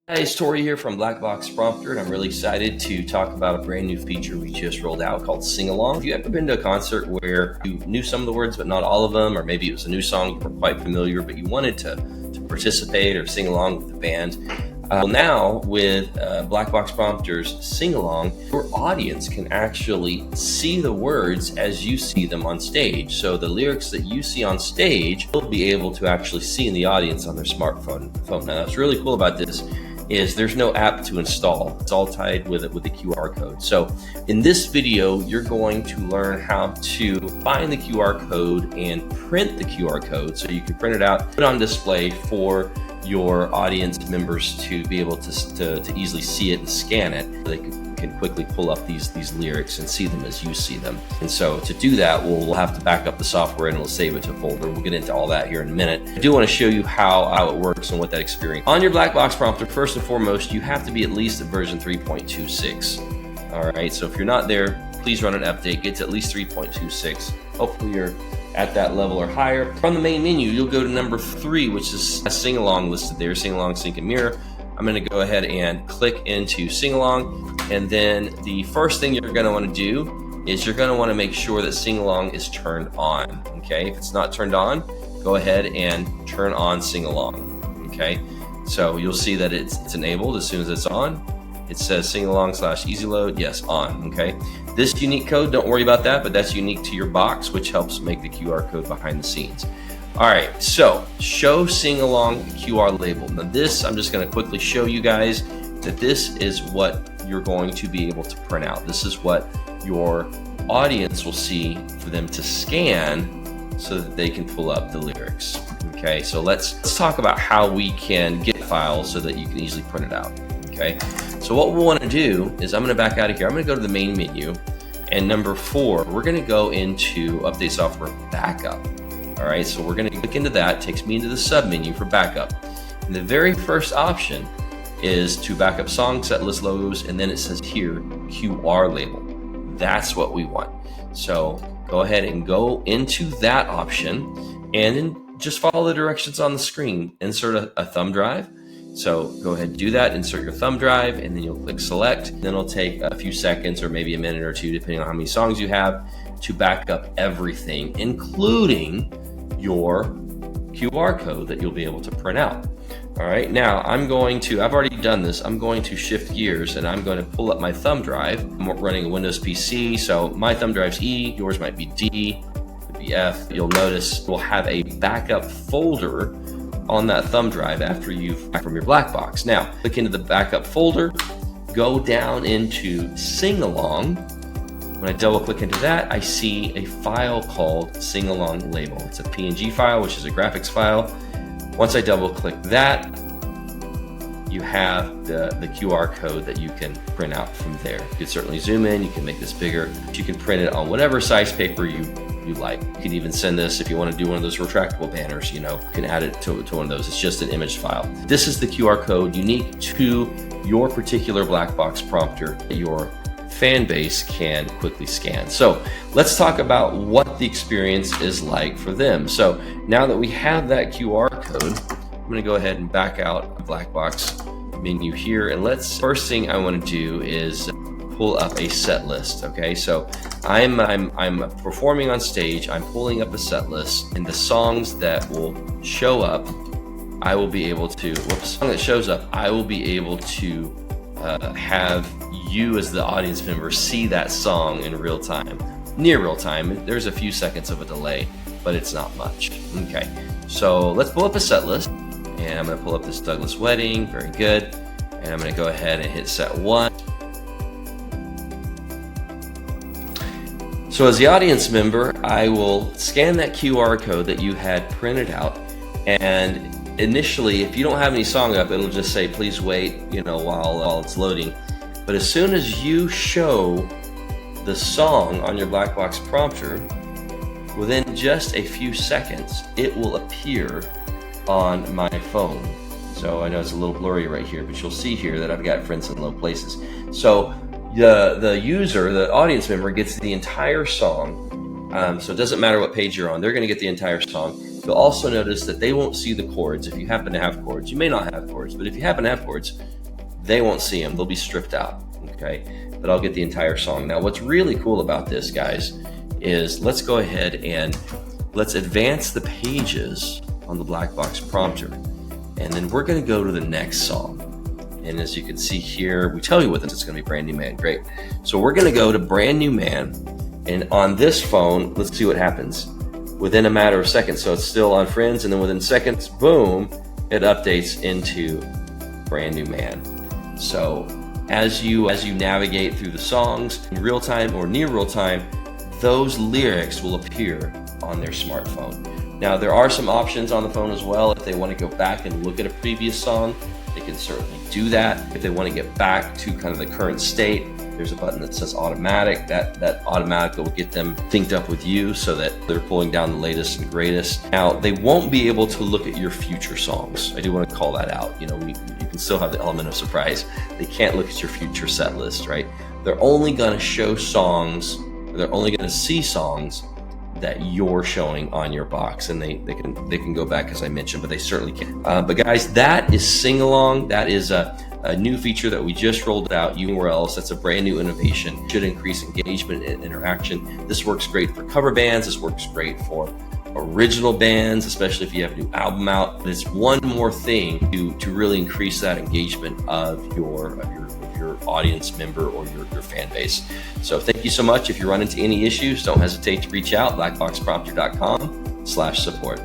Hi, it's Tori here from Black Box Prompter, and I'm really excited to talk about a brand new feature we just rolled out called SingAlong. Have you ever been to a concert where you knew some of the words but not all of them, or maybe it was a new song you weren't quite familiar but you wanted to participate or sing along with the band? Well, now with Black Box Prompter's SingAlong, your audience can actually see the words as you see them on stage. So the lyrics that you see on stage, you'll be able to actually see in the audience on their smartphone. Now, what's really cool about this is there's no app to install. It's all tied with the QR code. So in this video, you're going to learn how to find the QR code and print the QR code so you can print it out, put it on display for your audience members to be able to easily see it and scan it. They can quickly pull up these lyrics and see them as you see them. And so to do that, we'll have to back up the software and we'll save it to a folder. We'll get into all that here in a minute. I do want to show you how it works and what that experience. On your Black Box Prompter, first and foremost, you have to be at least at version 3.26. All right, so if you're not there, please run an update, get to at least 3.26. Hopefully you're at that level or higher. From the main menu, you'll go to number 3, which is a SingAlong listed there, SingAlong Sync and Mirror. I'm going to go ahead and click into SingAlong, and then the first thing you're going to want to do is you're going to want to make sure that SingAlong is turned on. Okay, if it's not turned on, go ahead and turn on SingAlong. Okay, so you'll see that it's enabled as soon as it's on. It says SingAlong/easy load, yes, on. Okay, this unique code, don't worry about that, but that's unique to your box, which helps make the QR code behind the scenes. All right, so show SingAlong QR label. Now this, I'm just gonna quickly show you guys that this is what you're going to be able to print out. This is what your audience will see for them to scan so that they can pull up the lyrics. Okay, so let's talk about how we can get files so that you can easily print it out. Okay, so what we'll want to do is I'm going to back out of here. I'm going to go to the main menu, and number 4, we're going to go into Update Software Backup. All right, so we're going to click into that. It takes me into the sub menu for backup. And the very first option is to backup song set list logos, and then it says here QR label. That's what we want. So go ahead and go into that option, and then just follow the directions on the screen. Insert a thumb drive. So go ahead and do that, insert your thumb drive, and then you'll click select. Then it'll take a few seconds or maybe a minute or two, depending on how many songs you have, to back up everything, including your QR code that you'll be able to print out. All right, now I've already done this. I'm going to shift gears and I'm going to pull up my thumb drive. I'm running a Windows PC, so my thumb drive's E, yours might be D, could be F. You'll notice we'll have a backup folder on that thumb drive after you've back from your black box. Now, click into the backup folder, go down into SingAlong. When I double click into that, I see a file called SingAlong label. It's a PNG file, which is a graphics file. Once I double click that, you have the QR code that you can print out from there. You can certainly zoom in, you can make this bigger. You can print it on whatever size paper you like. You can even send this if you want to do one of those retractable banners, you can add it to one of those. It's just an image file. This is the QR code unique to your particular black box prompter that your fan base can quickly scan. So let's talk about what the experience is like for them. So now that we have that QR code, I'm going to go ahead and back out the black box menu here, and first thing I want to do is pull up a set list. Okay, so I'm performing on stage, I'm pulling up a set list, and the songs that will show up, I will be able to, have you as the audience member see that song in real time, near real time. There's a few seconds of a delay, but it's not much. Okay, so let's pull up a set list, and I'm going to pull up this Douglas Wedding. Very good. And I'm going to go ahead and hit set 1. So as the audience member, I will scan that QR code that you had printed out, and initially, if you don't have any song up, it'll just say please wait, while it's loading. But as soon as you show the song on your black box prompter, within just a few seconds, it will appear on my phone. So I know it's a little blurry right here, but you'll see here that I've got friends in low places. So the user, the audience member, gets the entire song. So it doesn't matter what page you're on, they're going to get the entire song. You'll also notice that they won't see the chords if you happen to have chords. You may not have chords, but if you happen to have chords, they won't see them. They'll be stripped out, okay? But I'll get the entire song. Now, what's really cool about this, guys, is let's go ahead and let's advance the pages on the black box prompter. And then we're gonna go to the next song. And as you can see here, we tell you what this is gonna be, Brand New Man, great. So we're gonna go to Brand New Man, and on this phone, let's see what happens. Within a matter of seconds, so it's still on Friends, and then within seconds, boom, it updates into Brand New Man. So as you navigate through the songs in real time or near real time, those lyrics will appear on their smartphone. Now, there are some options on the phone as well. If they want to go back and look at a previous song, they can certainly do that. If they want to get back to kind of the current state, there's a button that says automatic. That automatically will get them synced up with you so that they're pulling down the latest and greatest. Now, they won't be able to look at your future songs. I do want to call that out. You know, you can still have the element of surprise. They can't look at your future set list, right? They're only going to show songs, or they're only going to see songs that you're showing on your box, and they can go back, as I mentioned, but they certainly can. But guys, that is SingAlong. That is a new feature that we just rolled out anywhere else. That's a brand new innovation. Should increase engagement and interaction. This works great for cover bands. This works great for original bands, especially if you have a new album out. But it's one more thing to really increase that engagement of your audience member or your fan base. So thank you so much. If you run into any issues, don't hesitate to reach out, blackboxprompter.com/support.